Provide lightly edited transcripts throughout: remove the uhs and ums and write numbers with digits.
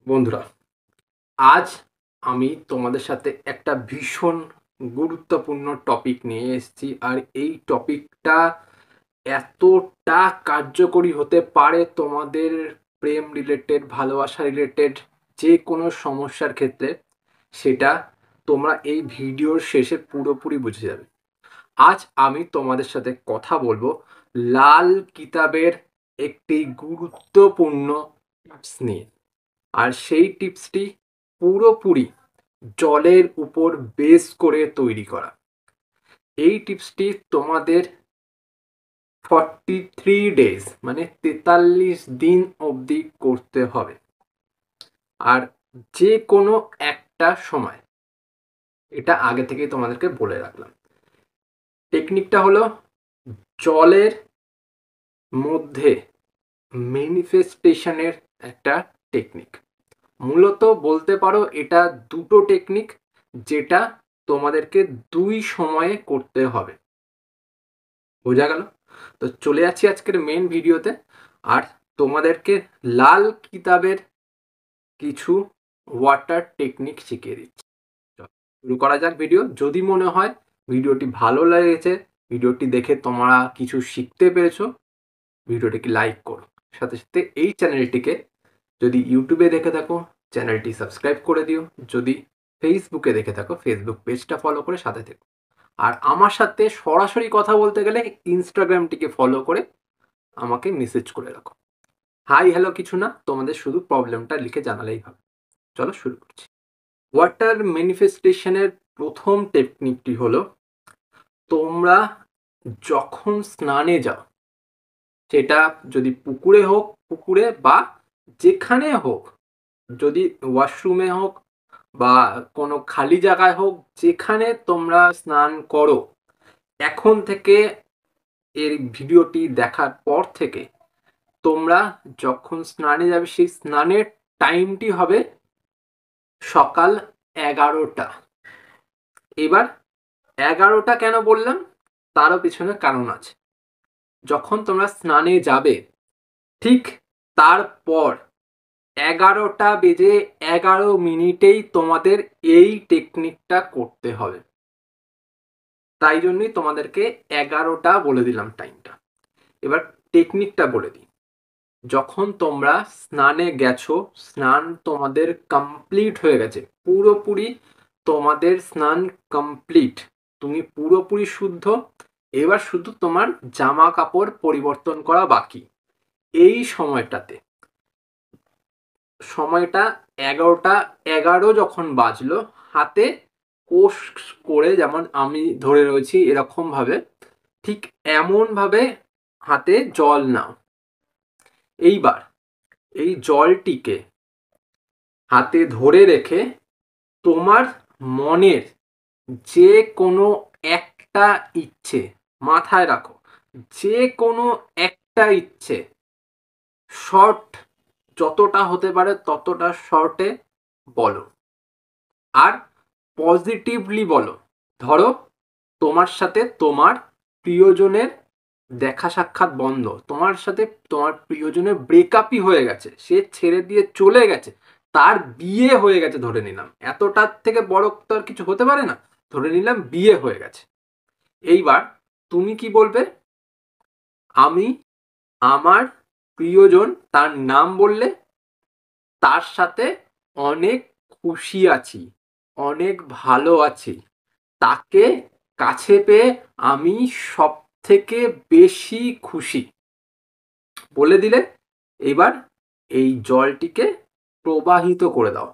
বন্ধুরা, আজ আমি তোমাদের সাথে একটা ভীষণ গুরুত্বপূর্ণ টপিক নিয়ে এসেছি। আর এই টপিকটা এতটা কার্যকরী হতে পারে তোমাদের প্রেম রিলেটেড, ভালোবাসা রিলেটেড যে কোনো সমস্যার ক্ষেত্রে, সেটা তোমরা এই ভিডিওর শেষে পুরোপুরি বুঝে যাবে। আজ আমি তোমাদের সাথে কথা বলবো লাল কিতাবের একটি গুরুত্বপূর্ণ টিপস নিয়ে। আর সেই টিপসটি পুরোপুরি জলের উপর বেস করে তৈরি করা। এই টিপসটি তোমাদের 43 ডেজ মানে 43 দিন অবধি করতে হবে। আর যে কোনো একটা সময়, এটা আগে থেকেই তোমাদেরকে বলে রাখলাম। টেকনিকটা হলো জলের মধ্যে ম্যানিফেস্টেশনের একটা টেকনিক। মূলত বলতে পারো এটা দুটো টেকনিক, যেটা তোমাদেরকে দুই সময়ে করতে হবে। বোঝা গেল? তো চলে যাচ্ছি আজকের মেন ভিডিওতে। আর তোমাদেরকে লাল কিতাবের কিছু ওয়াটার টেকনিক শিখিয়ে দিচ্ছি। শুরু করা যাক ভিডিও। যদি মনে হয় ভিডিওটি ভালো লেগেছে, ভিডিওটি দেখে তোমরা কিছু শিখতে পেরেছো, ভিডিওটিকে লাইক করো। সাথে সাথে এই চ্যানেলটিকে যদি ইউটিউবে দেখে থাকো, চ্যানেলটি সাবস্ক্রাইব করে দিও। যদি ফেসবুকে দেখে থাকো, ফেসবুক পেজটা ফলো করে সাথে থেকো। আর আমার সাথে সরাসরি কথা বলতে গেলে ইনস্টাগ্রামটিকে ফলো করে আমাকে মেসেজ করে রাখো। হাই হ্যালো কিছু না, তোমাদের শুধু প্রবলেমটা লিখে জানালেই হবে। চলো শুরু করছি। ওয়াটার ম্যানিফেস্টেশনের প্রথম টেকনিকটি হলো, তোমরা যখন স্নানে যাও, সেটা যদি পুকুরে হোক, পুকুরে বা যেখানে হোক, যদি ওয়াশরুমে হোক বা কোনো খালি জায়গায় হোক, যেখানে তোমরা স্নান করো, এখন থেকে এর ভিডিওটি দেখার পর থেকে তোমরা যখন স্নানে যাবে, সেই স্নানের টাইমটি হবে সকাল 11টা। এবার 11টা কেন বললাম, তারও পিছনে কারণ আছে। যখন তোমরা স্নানে যাবে, ঠিক তারপর 11:11 তোমাদের এই টেকনিকটা করতে হবে। তাই জন্যই তোমাদেরকে 11টা বলে দিলাম টাইমটা। এবার টেকনিকটা বলে দিই। যখন তোমরা স্নানে গেছো, স্নান তোমাদের কমপ্লিট হয়ে গেছে, পুরোপুরি তোমাদের স্নান কমপ্লিট, তুমি পুরোপুরি শুদ্ধ। এবার শুধু তোমার জামা কাপড় পরিবর্তন করা বাকি। এই সময়টা 11:11 যখন বাজলো, হাতে কোষ করে, যেমন আমি ধরে রয়েছি এরকম ভাবে, ঠিক এমন ভাবে হাতে জল নাও। এইবার এই জলটিকে হাতে ধরে রেখে তোমার মনের যে কোনো একটা ইচ্ছে মাথায় রাখো। যে কোনো একটা ইচ্ছে শর্ট, যতটা হতে পারে ততটা শর্টে বলো। আর পজিটিভলি বলো। ধরো তোমার সাথে তোমার প্রিয়জনের দেখা সাক্ষাৎ বন্ধ, তোমার সাথে তোমার প্রিয়জনের ব্রেকআপই হয়ে গেছে, সে ছেড়ে দিয়ে চলে গেছে, তার বিয়ে হয়ে গেছে ধরে নিলাম, এতটার থেকে বড় তো আর কিছু হতে পারে না, ধরে নিলাম বিয়ে হয়ে গেছে। এইবার তুমি কি বলবে? আমি আমার প্রিয়জন, তার নাম বললে, তার সাথে অনেক খুশি আছি, অনেক ভালো আছি, তাকে কাছে পেয়ে আমি সব থেকে বেশি খুশি বলে দিলে। এবার এই জলটিকে প্রবাহিত করে দাও,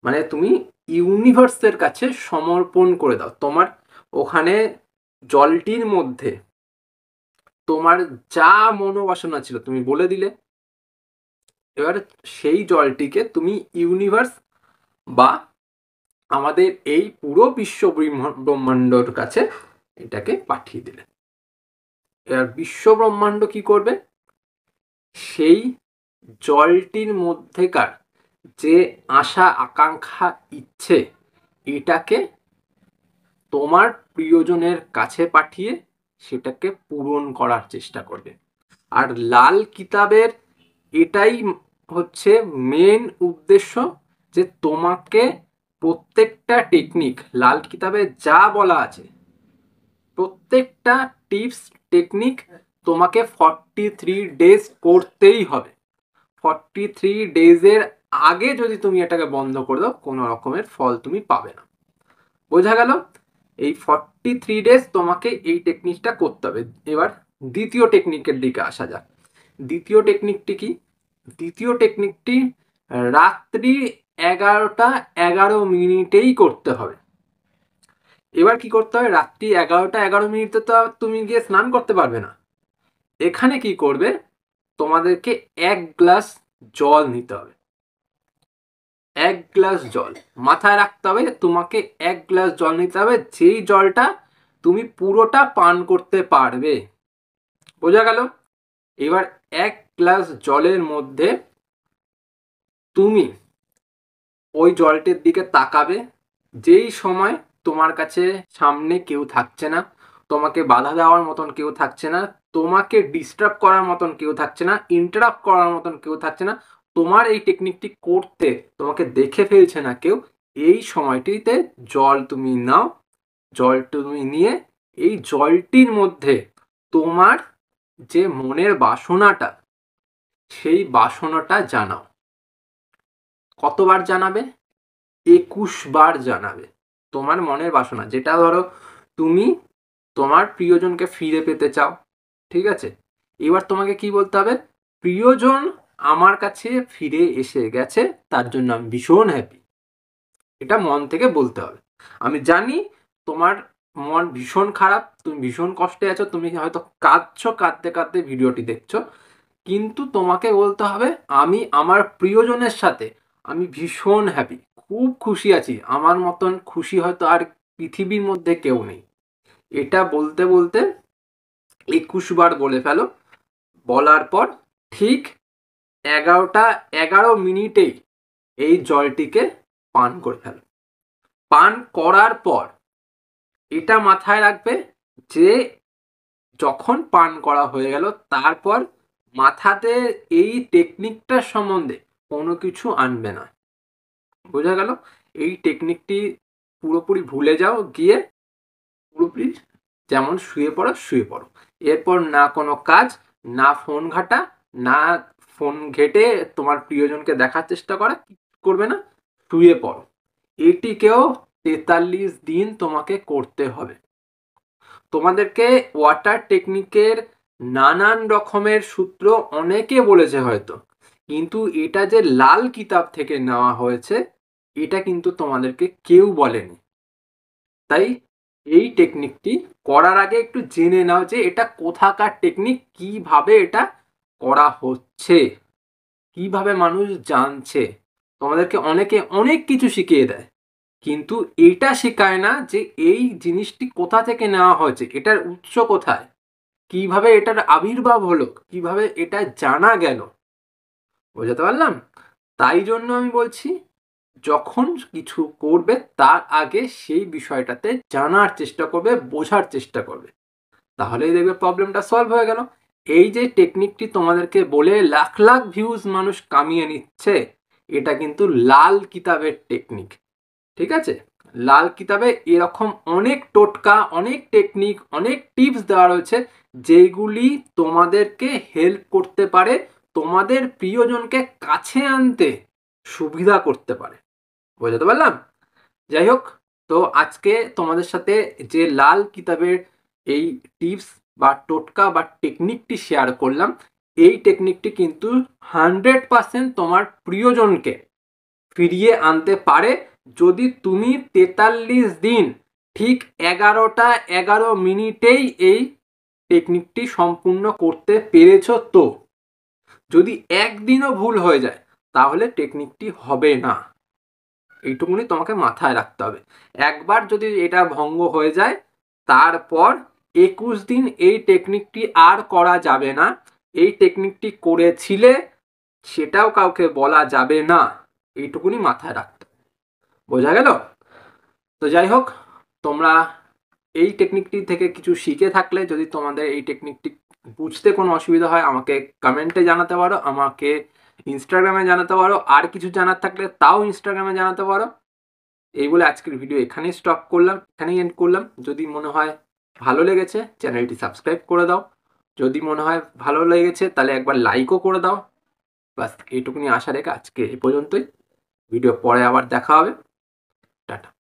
মানে তুমি ইউনিভার্সের কাছে সমর্পণ করে দাও। তোমার ওখানে জলটির মধ্যে তোমার যা মনোবাসনা ছিল তুমি বলে দিলে। এবার সেই জলটিকে তুমি ইউনিভার্স বা আমাদের এই পুরো বিশ্ব ব্রহ্মাণ্ডর কাছে এটাকে পাঠিয়ে দিলে। এবার বিশ্ব ব্রহ্মাণ্ড কি করবে? সেই জলটির মধ্যেকার যে আশা আকাঙ্ক্ষা ইচ্ছে, এটাকে তোমার প্রিয়জনের কাছে পাঠিয়ে সেটাকে পূরণ করার চেষ্টা করবে। আর লাল কিতাবের এটাই হচ্ছে মেন উদ্দেশ্য, যে তোমাকে প্রত্যেকটা টেকনিক লাল কিতাবে যা বলা আছে প্রত্যেকটা টিপস টেকনিক তোমাকে 43 ডেজ করতেই হবে। 43 ডেজের আগে যদি তুমি এটাকে বন্ধ করে দাও, কোনো রকমের ফল তুমি পাবে না। বোঝা গেল? এই 43 ডেজ তোমাকে এই টেকনিকটা করতে হবে। এবার দ্বিতীয় টেকনিকের দিকে আসা যাক। দ্বিতীয় টেকনিকটি কি? দ্বিতীয় টেকনিকটি রাত্রি 11টা 11 মিনিটেই করতে হবে। এবার কি করতে হবে? রাত্রি 11টা 11 মিনিটে তো তুমি গিয়ে স্নান করতে পারবে না। এখানে কি করবে? তোমাদেরকে 1 গ্লাস জল নিতে হবে। 1 গ্লাস জল মাথায় রাখতে হবে, তোমাকে 1 গ্লাস জল নিতে হবে, যেই জলটা তুমি পুরোটা পান করতে পারবে। বোঝা গেল? এবার 1 গ্লাস জলের মধ্যে তুমি ওই জলটির দিকে তাকাবে, যেই সময় তোমার কাছে সামনে কেউ থাকছে না, তোমাকে বাধা দেওয়ার মতন কেউ থাকছে না, তোমাকে ডিস্টার্ব করার মতন কেউ থাকছে না, ইন্টারাপ্ট করার মতন কেউ থাকছে না, তোমার এই টেকনিকটি করতে তোমাকে দেখে ফেলছে না কেউ, এই সময়টিতে জল তুমি নাও। জল তুমি নিয়ে এই জলটির মধ্যে তোমার যে মনের বাসনাটা, সেই বাসনাটা জানাও। কতবার জানাবে? 21 বার জানাবে তোমার মনের বাসনা। যেটা ধরো তুমি তোমার প্রিয়জনকে ফিরে পেতে চাও, ঠিক আছে? এবার তোমাকে কি বলতে হবে? প্রিয়জন আমার কাছে ফিরে এসে গেছে, তার জন্য আমি ভীষণ হ্যাপি। এটা মন থেকে বলতে হবে। আমি জানি তোমার মন ভীষণ খারাপ, তুমি ভীষণ কষ্টে আছো, তুমি হয়তো কাঁদছো, কাঁদতে কাঁদতে ভিডিওটি দেখছো, কিন্তু তোমাকে বলতে হবে আমি আমার প্রিয়জনের সাথে আমি ভীষণ হ্যাপি, খুব খুশি আছি, আমার মতন খুশি হয়তো আর পৃথিবীর মধ্যে কেউ নেই। এটা বলতে বলতে 21 বার বলে ফেলো। বলার পর ঠিক 11টা 11 মিনিটেই এই জলটিকে পান করে ফেলো। পান করার পর এটা মাথায় রাখবে যে যখন পান করা হয়ে গেল, তারপর মাথাতে এই টেকনিকটার সম্বন্ধে কোনো কিছু আনবে না। বোঝা গেল? এই টেকনিকটি পুরোপুরি ভুলে যাও, গিয়ে পুরোপুরি যেমন শুয়ে পড়ো শুয়ে পড়ো। এরপর না কোনো কাজ, না ফোন ঘাটা, না ফোন ঘেটে তোমার প্রিয়জনকে দেখার চেষ্টা করা, করবে না, শুয়ে পড়ো। এটিকেও 43 দিন তোমাকে করতে হবে। তোমাদেরকে ওয়াটার টেকনিকের নানান রকমের সূত্র অনেকে বলেছে হয়তো, কিন্তু এটা যে লাল কিতাব থেকে নেওয়া হয়েছে এটা কিন্তু তোমাদেরকে কেউ বলেনি। তাই এই টেকনিকটি করার আগে একটু জেনে নাও যে এটা কোথাকার টেকনিক, কিভাবে এটা করা হচ্ছে, কিভাবে মানুষ জানছে। তোমাদেরকে অনেকে অনেক কিছু শিখিয়ে দেয়, কিন্তু এটা শেখায় না যে এই জিনিসটি কোথা থেকে নেওয়া হয়েছে, এটার উৎস কোথায়, কিভাবে এটার আবির্ভাব হলো, কিভাবে এটা জানা গেল। বোঝাতে পারলাম? তাই জন্য আমি বলছি, যখন কিছু করবে তার আগে সেই বিষয়টাতে জানার চেষ্টা করবে, বোঝার চেষ্টা করবে, তাহলেই দেখবে প্রবলেমটা সলভ হয়ে গেল। এই যে টেকনিকটি তোমাদেরকে বলে লাখ লাখ ভিউজ মানুষ কামিয়ে নিচ্ছে, এটা কিন্তু লাল কিতাবের টেকনিক, ঠিক আছে? লাল কিতাবে এরকম অনেক টোটকা, অনেক টেকনিক, অনেক টিপস দেওয়া রয়েছে, যেগুলি তোমাদেরকে হেল্প করতে পারে, তোমাদের প্রিয়জনকে কাছে আনতে সুবিধা করতে পারে। বোঝাতে পারলাম? যাই হোক, তো আজকে তোমাদের সাথে যে লাল কিতাবের এই টিপস বা টোটকা বা টেকনিকটি শেয়ার করলাম, এই টেকনিকটি কিন্তু 100% তোমার প্রিয়জনকে ফিরিয়ে আনতে পারে, যদি তুমি 43 দিন ঠিক 11টা 11 মিনিটেই এই টেকনিকটি সম্পূর্ণ করতে পেরেছো। তো যদি একদিনও ভুল হয়ে যায় তাহলে টেকনিকটি হবে না, এইটুকুনি তোমাকে মাথায় রাখতে হবে। একবার যদি এটা ভঙ্গ হয়ে যায়, তারপর 21 দিন এই টেকনিকটি আর করা যাবে না। এই টেকনিকটি করেছিলে সেটাও কাউকে বলা যাবে না, এইটুকুনি মাথায় রাখতে। বোঝা গেল? তো যাই হোক, তোমরা এই টেকনিকটি থেকে কিছু শিখে থাকলে, যদি তোমাদের এই টেকনিকটি বুঝতে কোনো অসুবিধা হয় আমাকে কমেন্টে জানাতে পারো, আমাকে ইনস্টাগ্রামে জানাতে পারো, আর কিছু জানার থাকলে তাও ইনস্টাগ্রামে জানাতে পারো। এই বলে আজকের ভিডিও এখানেই স্টপ করলাম, এখানেই এন্ড করলাম। যদি মনে হয় ভালো লেগেছে চ্যানেলটি সাবস্ক্রাইব করে দাও, যদি মনে হয় ভালো লেগেছে তাহলে একবার লাইকও করে দাও। বাস এইটুকুনি আশা রেখে আজকে এ পর্যন্তই। ভিডিও পরে আবার দেখা হবে। টাটা।